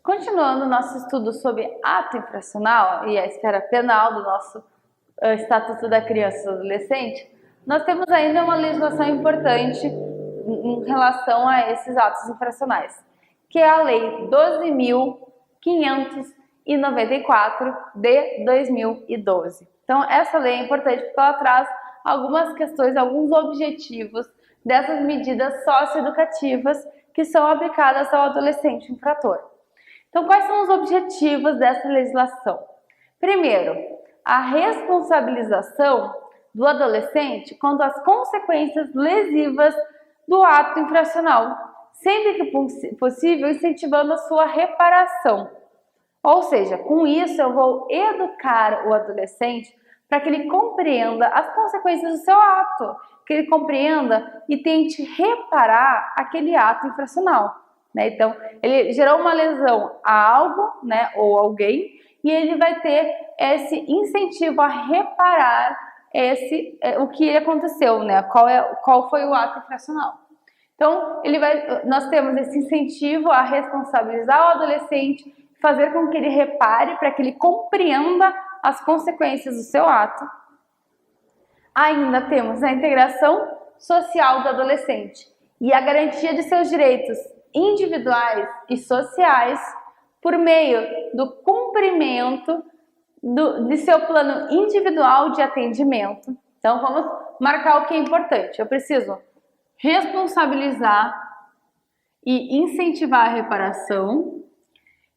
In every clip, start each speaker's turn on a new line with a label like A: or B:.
A: Continuando o nosso estudo sobre ato infracional e a esfera penal do nosso Estatuto da Criança e do Adolescente, nós temos ainda uma legislação importante em relação a esses atos infracionais, que é a Lei 12.594 de 2012. Então, essa lei é importante porque ela traz algumas questões, alguns objetivos dessas medidas socioeducativas que são aplicadas ao adolescente infrator. Então, quais são os objetivos dessa legislação? Primeiro, a responsabilização do adolescente quanto às consequências lesivas do ato infracional, sempre que possível, incentivando a sua reparação. Ou seja, com isso eu vou educar o adolescente para que ele compreenda as consequências do seu ato, que ele compreenda e tente reparar aquele ato infracional. Então, ele gerou uma lesão a algo, ou alguém, e ele vai ter esse incentivo a reparar o que aconteceu, qual foi o ato infracional. Então, nós temos esse incentivo a responsabilizar o adolescente, fazer com que ele repare, para que ele compreenda as consequências do seu ato. Ainda temos a integração social do adolescente e a garantia de seus direitos individuais e sociais por meio do cumprimento de seu plano individual de atendimento. Então, vamos marcar o que é importante. Eu preciso responsabilizar e incentivar a reparação,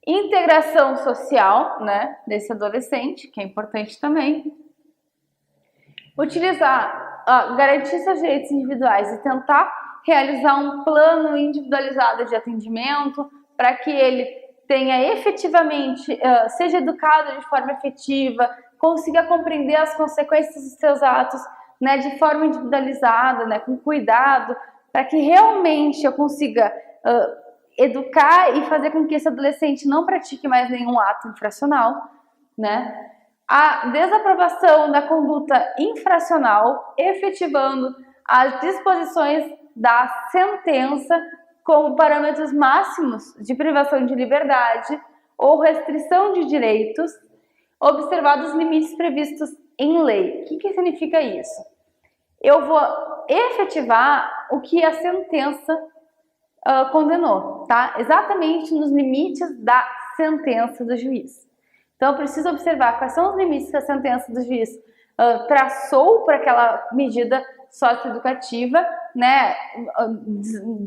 A: integração social, desse adolescente, que é importante também, garantir seus direitos individuais e tentar realizar um plano individualizado de atendimento para que ele tenha efetivamente, seja educado de forma efetiva, consiga compreender as consequências dos seus atos, de forma individualizada, com cuidado, para que realmente eu consiga educar e fazer com que esse adolescente não pratique mais nenhum ato infracional, A desaprovação da conduta infracional, efetivando as disposições da sentença como parâmetros máximos de privação de liberdade ou restrição de direitos, observados os limites previstos em lei. O que significa isso? Eu vou efetivar o que a sentença condenou, exatamente nos limites da sentença do juiz. Então, eu preciso observar quais são os limites que a sentença do juiz traçou para aquela medida socioeducativa,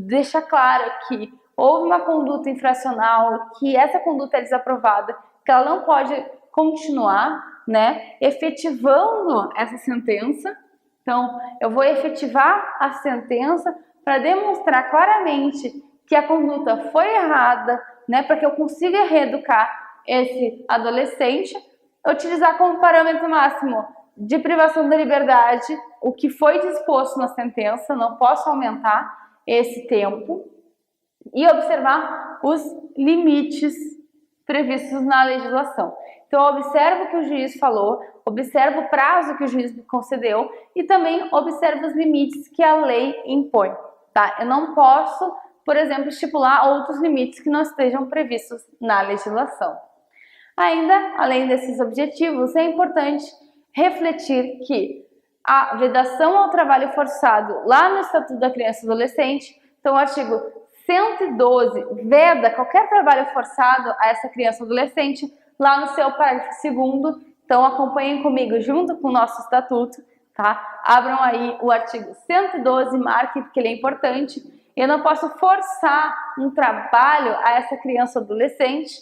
A: deixa claro que houve uma conduta infracional, que essa conduta é desaprovada, que ela não pode continuar, efetivando essa sentença. Então, eu vou efetivar a sentença para demonstrar claramente que a conduta foi errada, para que eu consiga reeducar esse adolescente, utilizar como parâmetro máximo de privação da liberdade o que foi disposto na sentença, não posso aumentar esse tempo, e observar os limites previstos na legislação. Então, eu observo o que o juiz falou, observo o prazo que o juiz me concedeu e também observo os limites que a lei impõe. Eu não posso, por exemplo, estipular outros limites que não estejam previstos na legislação. Ainda, além desses objetivos, é importante refletir que a vedação ao trabalho forçado lá no Estatuto da Criança e do Adolescente, então o artigo 112 veda qualquer trabalho forçado a essa criança ou adolescente lá no seu parágrafo 2º, então acompanhem comigo junto com o nosso estatuto, Abram aí o artigo 112, marquem porque ele é importante. Eu não posso forçar um trabalho a essa criança ou adolescente.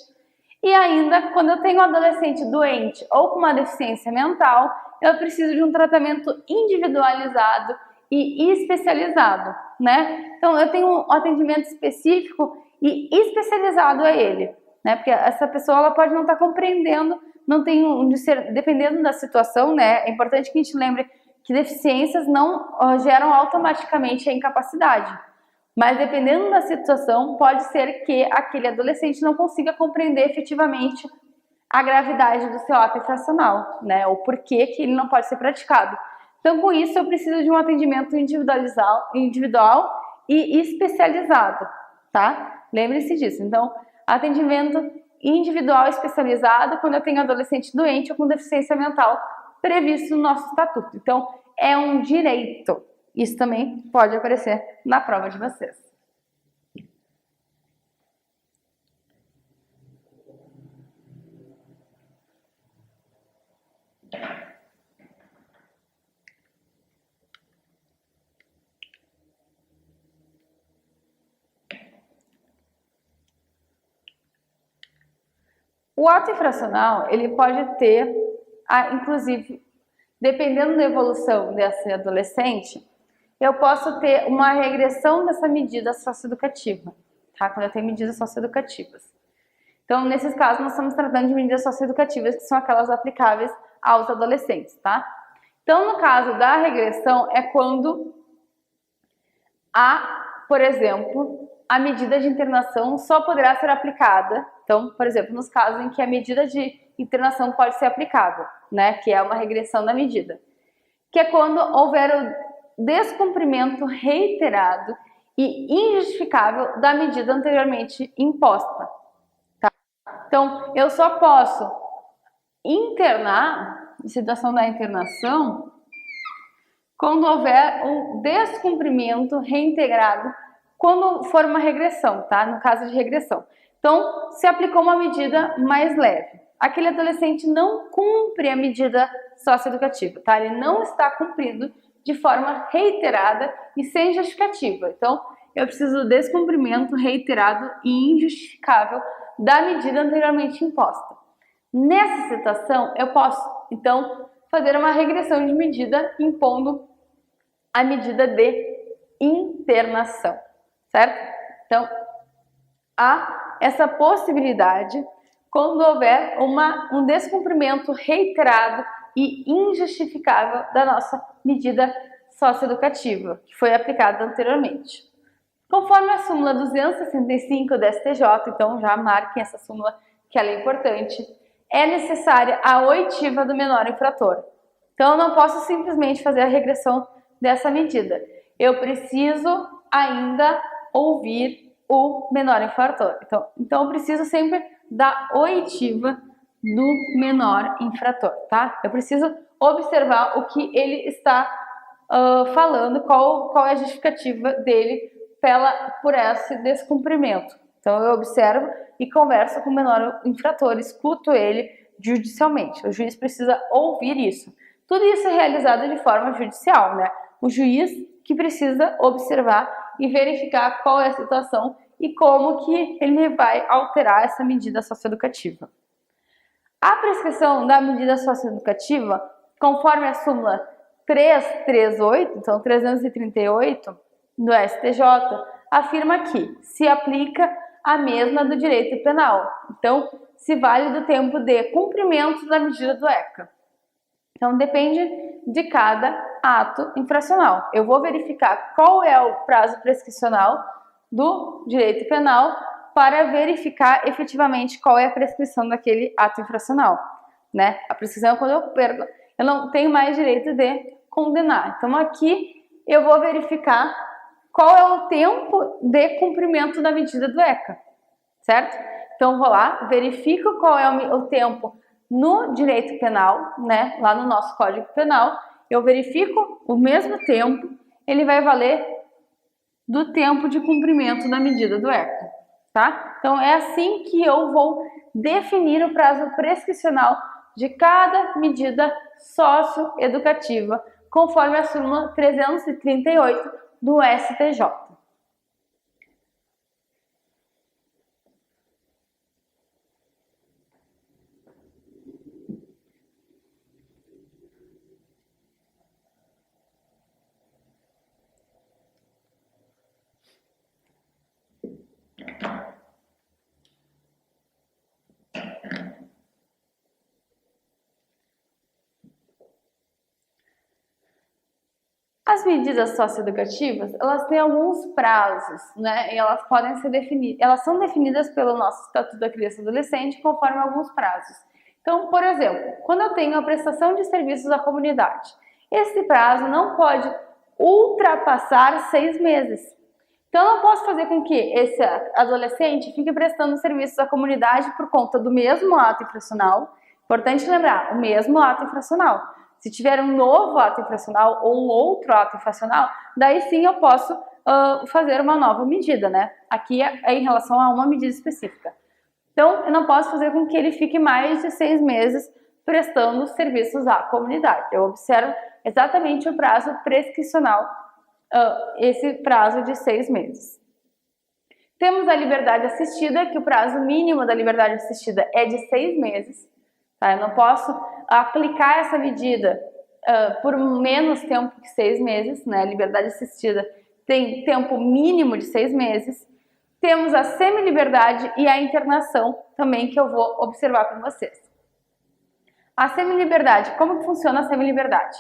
A: E ainda, quando eu tenho um adolescente doente ou com uma deficiência mental, eu preciso de um tratamento individualizado e especializado, Então, eu tenho um atendimento específico e especializado a ele, Porque essa pessoa ela pode não estar compreendendo, não tem dependendo da situação, É importante que a gente lembre que deficiências não geram automaticamente a incapacidade. Mas dependendo da situação, pode ser que aquele adolescente não consiga compreender efetivamente a gravidade do seu ato infracional, né? Ou por que ele não pode ser praticado. Então, com isso, eu preciso de um atendimento individual e especializado, tá? Lembre-se disso. Então, atendimento individual especializado quando eu tenho adolescente doente ou com deficiência mental previsto no nosso estatuto. Então, é um direito. Isso também pode aparecer na prova de vocês. O ato infracional, ele pode ter, inclusive, dependendo da evolução desse adolescente, eu posso ter uma regressão dessa medida socioeducativa, tá? Quando eu tenho medidas socioeducativas. Então, nesses casos, nós estamos tratando de medidas socioeducativas, que são aquelas aplicáveis aos adolescentes, tá? Então, no caso da regressão, é quando por exemplo, a medida de internação só poderá ser aplicada. Então, por exemplo, nos casos em que a medida de internação pode ser aplicável, né, que é uma regressão da medida, que é quando houver o descumprimento reiterado e injustificável da medida anteriormente imposta. Tá? Então, eu só posso internar, em situação da internação, quando houver um descumprimento reintegrado, quando for uma regressão, tá? No caso de regressão. Então, se aplicou uma medida mais leve. Aquele adolescente não cumpre a medida socioeducativa, tá? Ele não está cumprindo de forma reiterada e sem justificativa. Então, eu preciso do descumprimento reiterado e injustificável da medida anteriormente imposta. Nessa situação, eu posso, então, fazer uma regressão de medida impondo a medida de internação, certo? Então, há essa possibilidade quando houver um descumprimento reiterado e injustificável da nossa medida socioeducativa, que foi aplicada anteriormente. Conforme a súmula 265 do STJ, então já marquem essa súmula que ela é importante, é necessária a oitiva do menor infrator. Então, eu não posso simplesmente fazer a regressão dessa medida. Eu preciso ainda ouvir o menor infrator. Então eu preciso sempre da oitiva do menor infrator, tá? Eu preciso observar o que ele está falando, qual é a justificativa dele por esse descumprimento. Então eu observo e converso com o menor infrator, escuto ele judicialmente. O juiz precisa ouvir isso. Tudo isso é realizado de forma judicial, né? O juiz que precisa observar e verificar qual é a situação e como que ele vai alterar essa medida socioeducativa. A prescrição da medida socioeducativa, conforme a súmula 338, então 338 do STJ, afirma que se aplica a mesma do direito penal. Então, se vale do tempo de cumprimento da medida do ECA. Então, depende de cada ato infracional. Eu vou verificar qual é o prazo prescricional do direito penal para verificar efetivamente qual é a prescrição daquele ato infracional, né? A prescrição é quando eu não tenho mais direito de condenar. Então, aqui eu vou verificar qual é o tempo de cumprimento da medida do ECA, certo? Então, vou lá, verifico qual é o tempo no direito penal, né? Lá no nosso Código Penal, eu verifico o mesmo tempo, ele vai valer do tempo de cumprimento da medida do ECA, tá? Então, é assim que eu vou definir o prazo prescricional de cada medida socioeducativa, conforme a súmula 338 do STJ. As medidas socioeducativas, elas têm alguns prazos, né? E elas podem ser definidas, elas são definidas pelo nosso Estatuto da Criança e Adolescente conforme alguns prazos. Então, por exemplo, quando eu tenho a prestação de serviços à comunidade, esse prazo não pode ultrapassar 6 meses. Então, eu não posso fazer com que esse adolescente fique prestando serviços à comunidade por conta do mesmo ato infracional. Importante lembrar, o mesmo ato infracional. Se tiver um novo ato infracional ou um outro ato infracional, daí sim eu posso fazer uma nova medida, né? Aqui é em relação a uma medida específica. Então, eu não posso fazer com que ele fique mais de 6 meses prestando serviços à comunidade. Eu observo exatamente o prazo prescricional, esse prazo de 6 meses. Temos a liberdade assistida, que o prazo mínimo da liberdade assistida é de 6 meses. Tá? Eu não posso aplicar essa medida por menos tempo que 6 meses, né? A liberdade assistida tem tempo mínimo de 6 meses. Temos a semi-liberdade e a internação também, que eu vou observar com vocês. A semi-liberdade, como que funciona a semi-liberdade?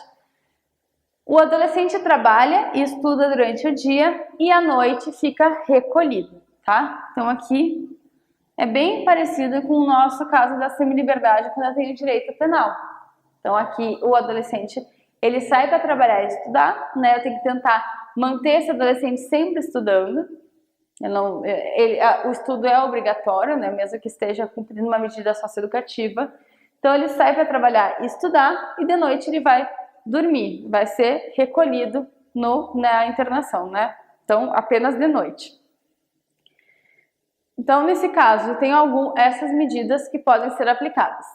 A: O adolescente trabalha e estuda durante o dia e à noite fica recolhido, tá? Então aqui é bem parecido com o nosso caso da semi-liberdade quando eu tenho direito penal. Então aqui o adolescente, ele sai para trabalhar e estudar, né? Eu tenho que tentar manter esse adolescente sempre estudando. O estudo é obrigatório, né? Mesmo que esteja cumprindo uma medida socioeducativa. Então ele sai para trabalhar e estudar e de noite ele vai dormir, vai ser recolhido na internação, né? Então apenas de noite. Então nesse caso eu tenho essas medidas que podem ser aplicadas.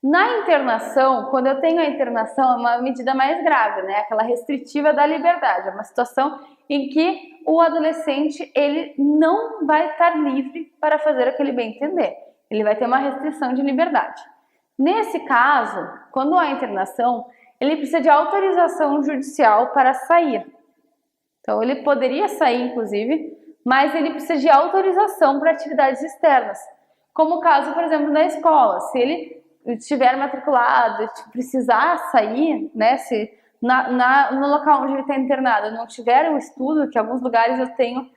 A: Na internação, quando eu tenho a internação, é uma medida mais grave, né? Aquela restritiva da liberdade, é uma situação em que o adolescente ele não vai estar livre para fazer o que ele bem entender. Ele vai ter uma restrição de liberdade. Nesse caso, quando há internação, ele precisa de autorização judicial para sair. Então ele poderia sair, inclusive, mas ele precisa de autorização para atividades externas. Como o caso, por exemplo, da escola. Se ele estiver matriculado, precisar sair, né, se no local onde ele está internado não tiver o estudo, que em alguns lugares eu tenho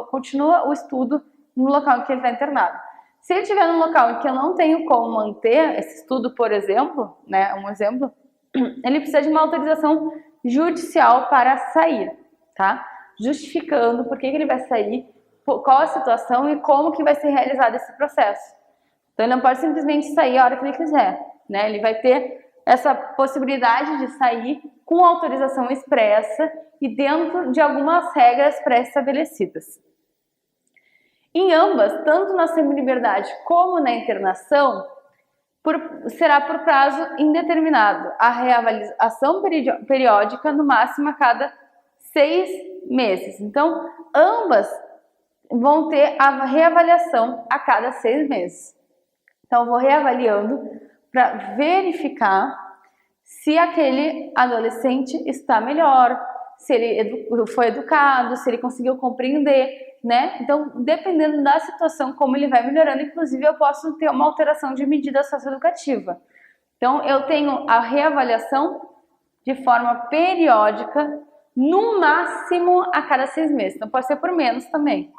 A: continua o estudo no local em que ele está internado. Se ele estiver num local em que eu não tenho como manter esse estudo, por exemplo, né, um exemplo, ele precisa de uma autorização judicial para sair, tá? Justificando por que ele vai sair, qual a situação e como que vai ser realizado esse processo. Então ele não pode simplesmente sair a hora que ele quiser, né? Ele vai ter essa possibilidade de sair com autorização expressa e dentro de algumas regras pré-estabelecidas. Em ambas, tanto na semi-liberdade como na internação, será por prazo indeterminado. A reavaliação periódica, no máximo a cada 6 meses. Então, ambas vão ter a reavaliação a cada 6 meses. Então, eu vou reavaliando para verificar se aquele adolescente está melhor, se ele foi educado, se ele conseguiu compreender, né? Então, dependendo da situação, como ele vai melhorando, inclusive eu posso ter uma alteração de medida socioeducativa. Então, eu tenho a reavaliação de forma periódica, no máximo a cada 6 meses. Então, pode ser por menos também.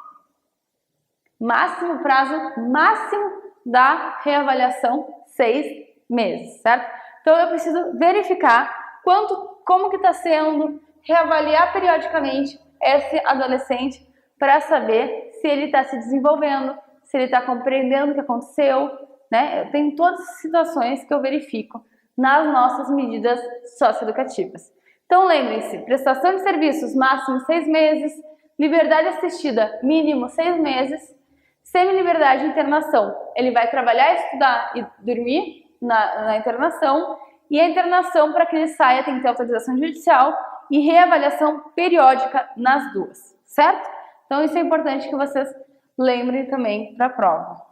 A: Prazo máximo da reavaliação, 6 meses, certo? Então, eu preciso verificar como que está sendo, reavaliar periodicamente esse adolescente para saber se ele está se desenvolvendo, se ele está compreendendo o que aconteceu, né? Tem todas as situações que eu verifico nas nossas medidas socioeducativas. Então, lembrem-se, prestação de serviços máximo 6 meses, liberdade assistida mínimo 6 meses, semi-liberdade e internação. Ele vai trabalhar, estudar e dormir na internação, e a internação, para que ele saia, tem que ter autorização judicial e reavaliação periódica nas duas, certo? Então, isso é importante que vocês lembrem também para a prova.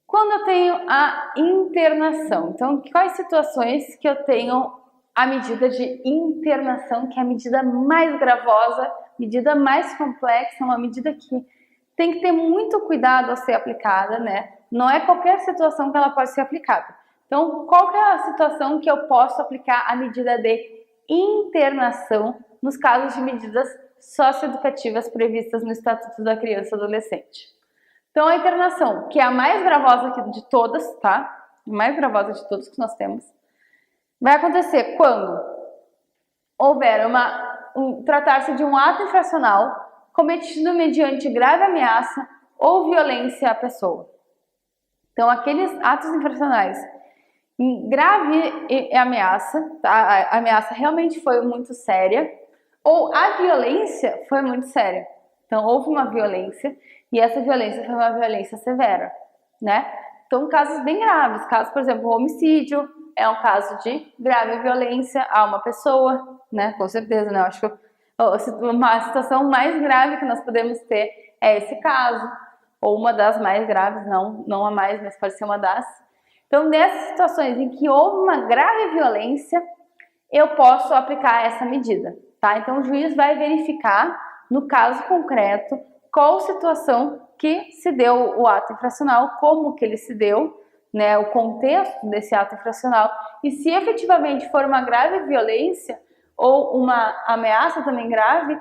A: Quando eu tenho a internação, então, quais situações que eu tenho a medida de internação, que é a medida mais gravosa medida mais complexa, uma medida que tem que ter muito cuidado ao ser aplicada, né? Não é qualquer situação que ela pode ser aplicada. Então, qual que é a situação que eu posso aplicar a medida de internação nos casos de medidas socioeducativas previstas no Estatuto da Criança e Adolescente? Então, a internação, que é a mais gravosa de todas, tá? A mais gravosa de todas que nós temos, vai acontecer quando houver tratar-se de um ato infracional cometido mediante grave ameaça ou violência à pessoa. Então, aqueles atos infracionais em grave ameaça, tá? A ameaça realmente foi muito séria, ou a violência foi muito séria. Então, houve uma violência, e essa violência foi uma violência severa, né? Então, casos bem graves, casos, por exemplo, o homicídio é um caso de grave violência a uma pessoa, né? Com certeza, né? Eu acho que uma situação mais grave que nós podemos ter é esse caso, ou uma das mais graves, não a mais, mas pode ser uma das. Então, nessas situações em que houve uma grave violência, eu posso aplicar essa medida, tá? Então, o juiz vai verificar, no caso concreto, qual situação que se deu o ato infracional, como que ele se deu, né, o contexto desse ato infracional, e se efetivamente for uma grave violência ou uma ameaça também grave,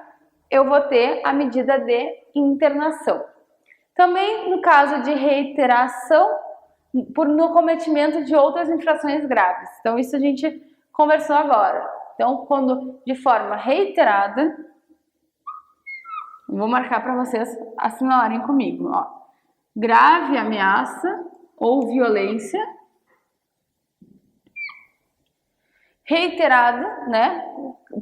A: eu vou ter a medida de internação. Também no caso de reiteração no cometimento de outras infrações graves. Então, isso a gente conversou agora. Então, quando de forma reiterada, vou marcar para vocês assinalarem comigo, ó. Grave ameaça ou violência reiterada, né?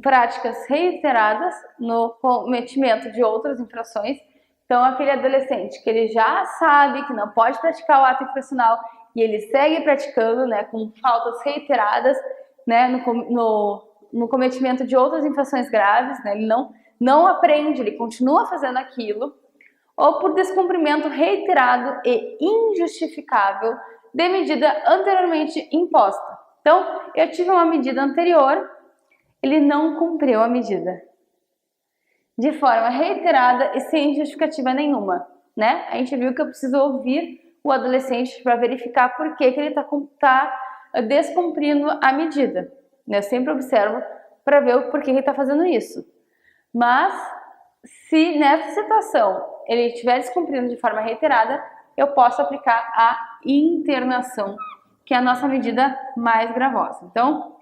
A: Práticas reiteradas no cometimento de outras infrações. Então, aquele adolescente que ele já sabe que não pode praticar o ato infracional e ele segue praticando, né, com faltas reiteradas, né, no cometimento de outras infrações graves, né, ele não aprende, ele continua fazendo aquilo, ou por descumprimento reiterado e injustificável de medida anteriormente imposta. Então, eu tive uma medida anterior, ele não cumpriu a medida de forma reiterada e sem justificativa nenhuma, né? A gente viu que eu preciso ouvir o adolescente para verificar por que ele está descumprindo a medida, né? Eu sempre observo para ver o porquê ele está fazendo isso. Mas, se nessa situação ele estiver descumprindo de forma reiterada, eu posso aplicar a internação, que é a nossa medida mais gravosa. Então,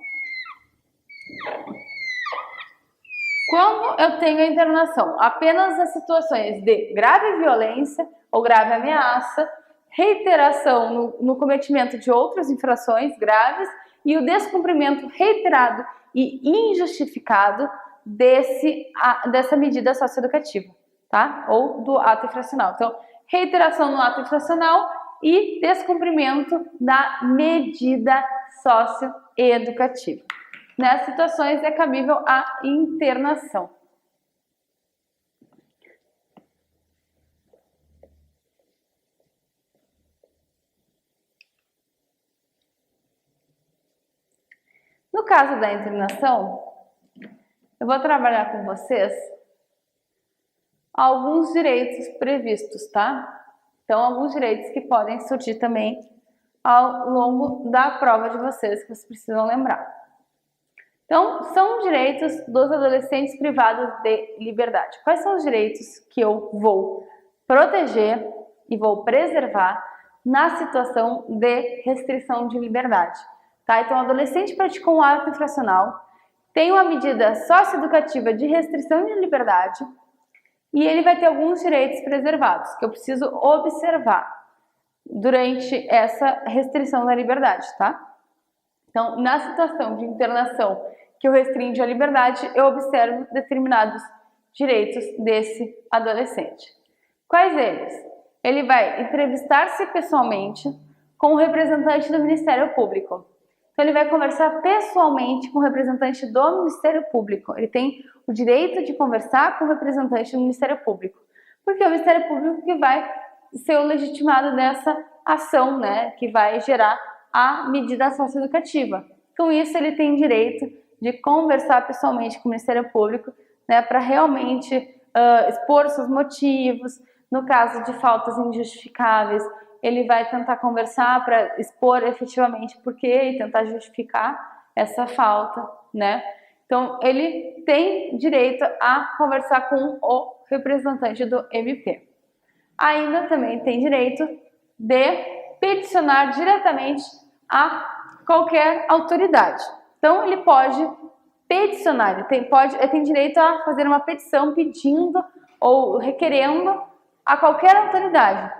A: quando eu tenho a internação? Apenas nas situações de grave violência ou grave ameaça, reiteração no cometimento de outras infrações graves e o descumprimento reiterado e injustificado dessa medida socioeducativa, tá? Ou do ato infracional. Então, reiteração no ato infracional e descumprimento da medida socioeducativa. Nessas situações é cabível a internação. No caso da internação, eu vou trabalhar com vocês alguns direitos previstos, tá? Então, alguns direitos que podem surgir também ao longo da prova de vocês, que vocês precisam lembrar. Então, são direitos dos adolescentes privados de liberdade. Quais são os direitos que eu vou proteger e vou preservar na situação de restrição de liberdade? Tá? Então, o adolescente praticou um ato infracional, tem uma medida socioeducativa de restrição de liberdade e ele vai ter alguns direitos preservados que eu preciso observar durante essa restrição da liberdade, tá? Então, na situação de internação que eu restringe a liberdade, eu observo determinados direitos desse adolescente. Quais eles? Ele vai entrevistar-se pessoalmente com o representante do Ministério Público. Então, ele vai conversar pessoalmente com o representante do Ministério Público. Ele tem o direito de conversar com o representante do Ministério Público, porque é o Ministério Público que vai ser o legitimado dessa ação, né, que vai gerar a medida socioeducativa. Com isso, ele tem direito de conversar pessoalmente com o Ministério Público né, para realmente expor seus motivos. No caso de faltas injustificáveis, ele vai tentar conversar para expor efetivamente por quê e tentar justificar essa falta, né? Então, ele tem direito a conversar com o representante do MP. Ainda também tem direito de peticionar diretamente a qualquer autoridade. Então, ele pode peticionar, ele tem direito a fazer uma petição pedindo ou requerendo a qualquer autoridade,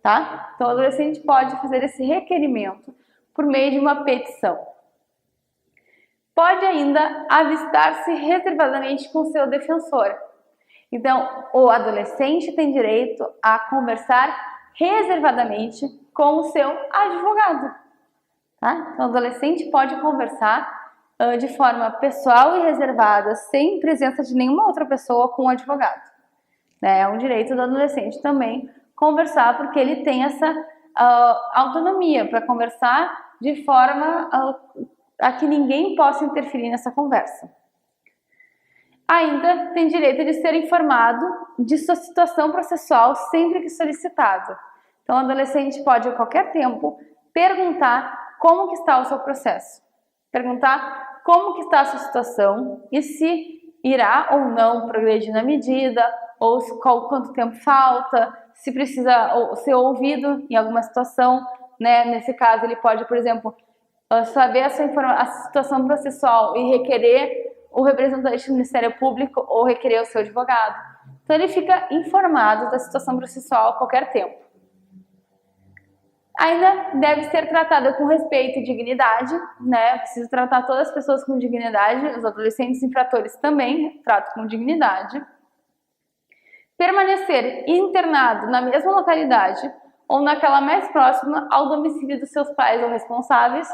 A: tá? Então, o adolescente pode fazer esse requerimento por meio de uma petição. Pode ainda avistar-se reservadamente com seu defensor. Então, o adolescente tem direito a conversar reservadamente com o seu advogado, tá? Então, o adolescente pode conversar de forma pessoal e reservada, sem presença de nenhuma outra pessoa com o advogado. É um direito do adolescente também conversar, porque ele tem essa autonomia para conversar de forma a que ninguém possa interferir nessa conversa. Ainda tem direito de ser informado de sua situação processual sempre que solicitado. Então, o adolescente pode, a qualquer tempo, perguntar como que está o seu processo. Perguntar como que está a sua situação e se irá ou não progredir na medida, ou quanto tempo falta, se precisa ser ouvido em alguma situação, né? Nesse caso, ele pode, por exemplo, saber a situação processual e requerer o representante do Ministério Público ou requerer o seu advogado. Então, ele fica informado da situação processual a qualquer tempo. Ainda deve ser tratado com respeito e dignidade, né? Precisa tratar todas as pessoas com dignidade, os adolescentes infratores também tratam com dignidade. Permanecer internado na mesma localidade ou naquela mais próxima ao domicílio dos seus pais ou responsáveis.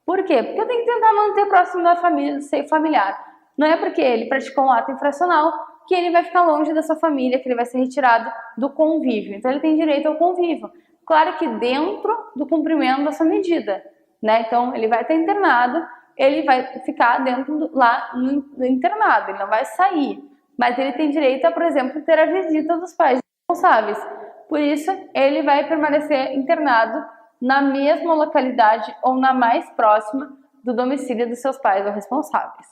A: Por quê? Porque eu tenho que tentar manter próximo da família, do seio familiar. Não é porque ele praticou um ato infracional que ele vai ficar longe da sua família, que ele vai ser retirado do convívio. Então, ele tem direito ao convívio. Claro que dentro do cumprimento da sua medida, né? Então, ele vai estar internado, ele vai ficar lá no internado, ele não vai sair. Mas ele tem direito a, por exemplo, ter a visita dos pais responsáveis. Por isso, ele vai permanecer internado na mesma localidade ou na mais próxima do domicílio dos seus pais ou responsáveis.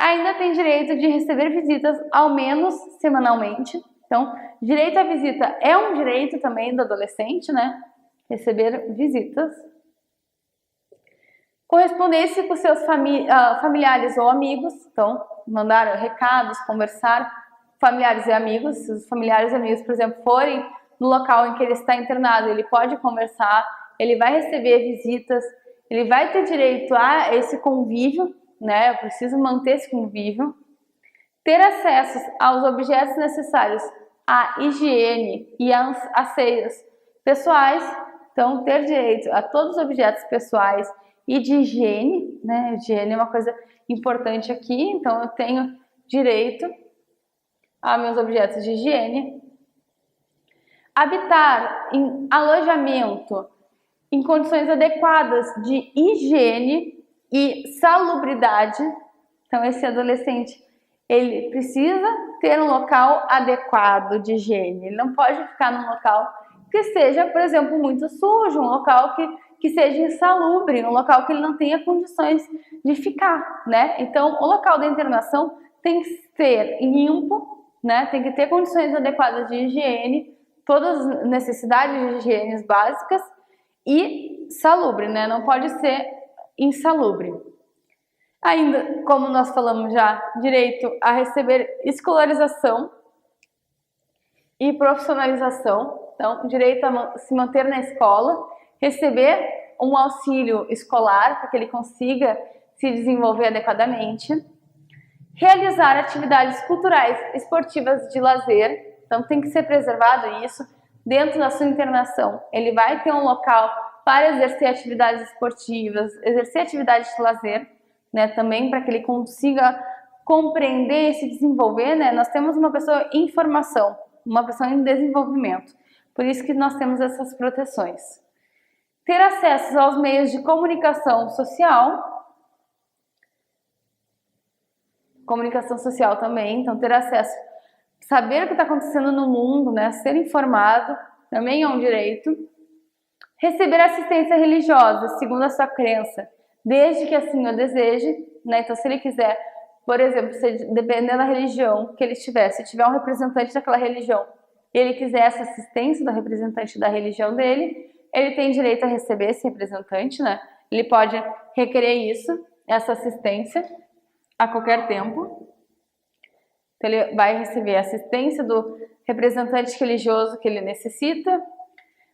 A: Ainda tem direito de receber visitas ao menos semanalmente. Então, direito à visita é um direito também do adolescente, né? Receber visitas. Correspondência com seus familiares ou amigos. Então, mandar recados, conversar, familiares e amigos. Se os familiares e amigos, por exemplo, forem no local em que ele está internado, ele pode conversar, ele vai receber visitas, ele vai ter direito a esse convívio, né? Eu preciso manter esse convívio. Ter acesso aos objetos necessários à higiene e a asseios pessoais. Então, ter direito a todos os objetos pessoais e de higiene, né? Higiene é uma coisa importante aqui, então eu tenho direito a meus objetos de higiene. Habitar em alojamento em condições adequadas de higiene e salubridade. Então, esse adolescente, ele precisa ter um local adequado de higiene. Ele não pode ficar num local que seja, por exemplo, muito sujo, um local que seja insalubre, um local que ele não tenha condições de ficar, né? Então, o local da internação tem que ser limpo, né? Tem que ter condições adequadas de higiene, todas as necessidades de higiene básicas e salubre, né? Não pode ser insalubre. Ainda, como nós falamos já, direito a receber escolarização e profissionalização. Então, direito a se manter na escola, receber um auxílio escolar para que ele consiga se desenvolver adequadamente. Realizar atividades culturais, esportivas de lazer. Então, tem que ser preservado isso dentro da sua internação. Ele vai ter um local para exercer atividades esportivas, exercer atividades de lazer, né, também para que ele consiga compreender e se desenvolver, né? Nós temos uma pessoa em formação, uma pessoa em desenvolvimento, por isso que nós temos essas proteções. Ter acesso aos meios de comunicação social, Comunicação social também, então ter acesso, saber o que está acontecendo no mundo, né? Ser informado também é um direito. Receber assistência religiosa, segundo a sua crença, desde que assim o deseje, né? Então, se ele quiser, por exemplo, dependendo da religião que ele estiver, se tiver um representante daquela religião e ele quiser essa assistência do representante da religião dele, ele tem direito a receber esse representante, né? Ele pode requerer isso, essa assistência, a qualquer tempo. Então, ele vai receber a assistência do representante religioso que ele necessita.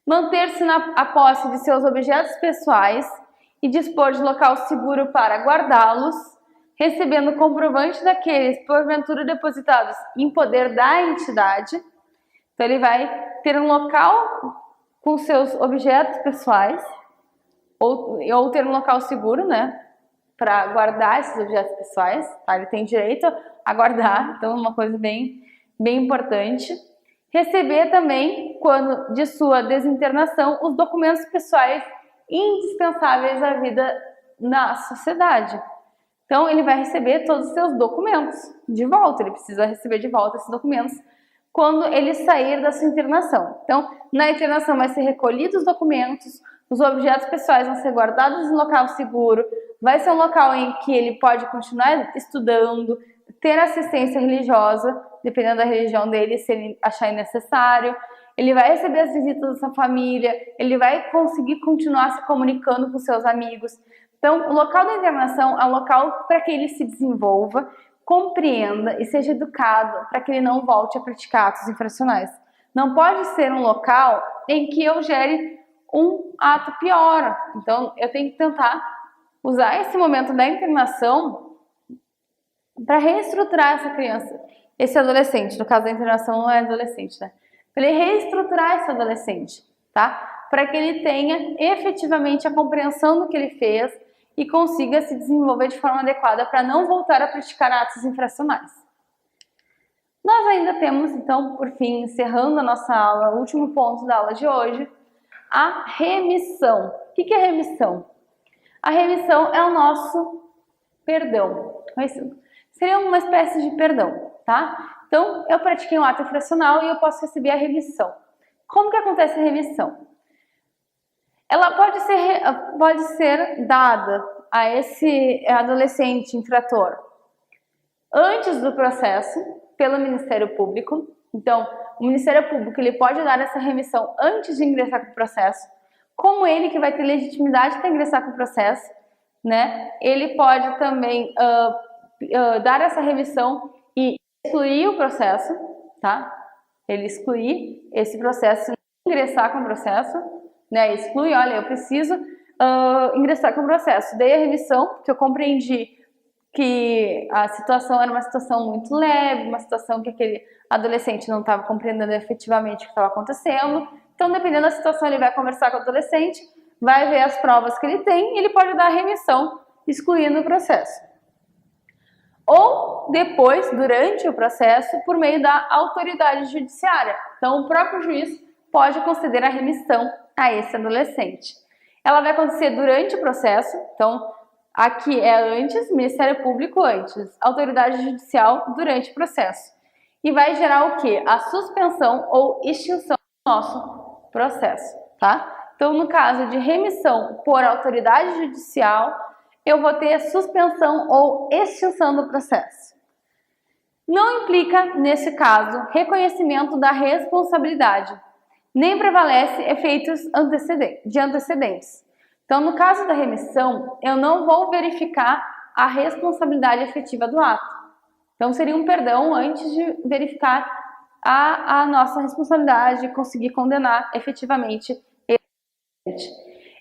A: Manter-se a posse de seus objetos pessoais e dispor de local seguro para guardá-los, recebendo comprovante daqueles porventura depositados em poder da entidade. Então, ele vai ter um local com seus objetos pessoais, ou ter um local seguro, né, para guardar esses objetos pessoais, tá? Ele tem direito a guardar, então é uma coisa bem importante. Receber também, quando de sua desinternação, os documentos pessoais indispensáveis à vida na sociedade. Então, ele vai receber todos os seus documentos de volta, ele precisa receber de volta esses documentos quando ele sair da sua internação. Então, na internação vai ser recolhidos os documentos, os objetos pessoais vão ser guardados em local seguro, vai ser um local em que ele pode continuar estudando, ter assistência religiosa, dependendo da religião dele, se ele achar necessário. Ele vai receber as visitas da sua família, ele vai conseguir continuar se comunicando com seus amigos. Então, o local da internação é um local para que ele se desenvolva, compreenda e seja educado para que ele não volte a praticar atos infracionais. Não pode ser um local em que eu gere um ato pior. Então, eu tenho que tentar usar esse momento da internação para reestruturar essa criança, esse adolescente. No caso da internação não é adolescente, né? Para ele reestruturar esse adolescente, tá? Para que ele tenha efetivamente a compreensão do que ele fez e consiga se desenvolver de forma adequada para não voltar a praticar atos infracionais. Nós ainda temos, então, por fim, encerrando a nossa aula, o último ponto da aula de hoje, a remissão. O que é remissão? A remissão é o nosso perdão. Seria uma espécie de perdão, tá? Então, eu pratiquei um ato infracional e eu posso receber a remissão. Como que acontece a remissão? Ela pode ser dada a esse adolescente infrator antes do processo pelo Ministério Público. Então, o Ministério Público ele pode dar essa remissão antes de ingressar com o processo, como ele que vai ter legitimidade para ingressar com o processo, né? Ele pode também dar essa remissão e excluir o processo, tá? Ele excluir esse processo e ingressar com o processo, né? Exclui, olha, eu preciso ingressar com o processo. Dei a remissão, porque eu compreendi que a situação era uma situação muito leve, uma situação que aquele adolescente não estava compreendendo efetivamente o que estava acontecendo. Então, dependendo da situação, ele vai conversar com o adolescente, vai ver as provas que ele tem e ele pode dar a remissão, excluindo o processo. Ou depois, durante o processo, por meio da autoridade judiciária. Então, o próprio juiz pode conceder a remissão a esse adolescente. Ela vai acontecer durante o processo, então, aqui é antes, Ministério Público antes, autoridade judicial durante o processo. E vai gerar o quê? A suspensão ou extinção do nosso processo, tá? Então, no caso de remissão por autoridade judicial, eu vou ter suspensão ou extinção do processo. Não implica, nesse caso, reconhecimento da responsabilidade, nem prevalece efeitos de antecedentes. Então, no caso da remissão, eu não vou verificar a responsabilidade efetiva do ato. Então, seria um perdão antes de verificar a nossa responsabilidade e conseguir condenar efetivamente esse.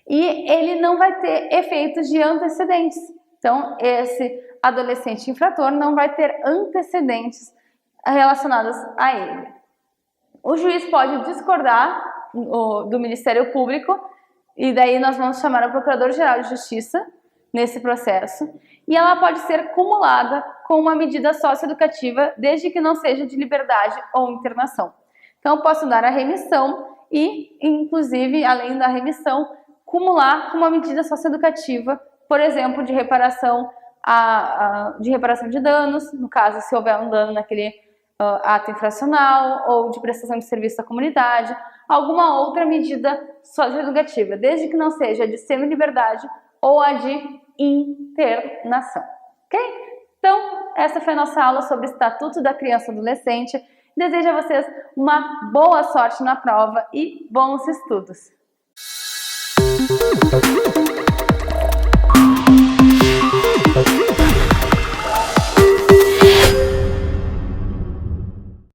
A: E ele não vai ter efeitos de antecedentes. Então, esse adolescente infrator não vai ter antecedentes relacionados a ele. O juiz pode discordar do Ministério Público e daí nós vamos chamar o Procurador-Geral de Justiça nesse processo e ela pode ser cumulada com uma medida socioeducativa desde que não seja de liberdade ou internação. Então, eu posso dar a remissão e, inclusive, além da remissão, cumular com uma medida socioeducativa, por exemplo, de reparação de reparação de danos, no caso, se houver um dano naquele ato infracional ou de prestação de serviço à comunidade, alguma outra medida socioeducativa, desde que não seja a de semi-liberdade ou a de internação, ok? Então, essa foi a nossa aula sobre o Estatuto da Criança e do Adolescente. Desejo a vocês uma boa sorte na prova e bons estudos!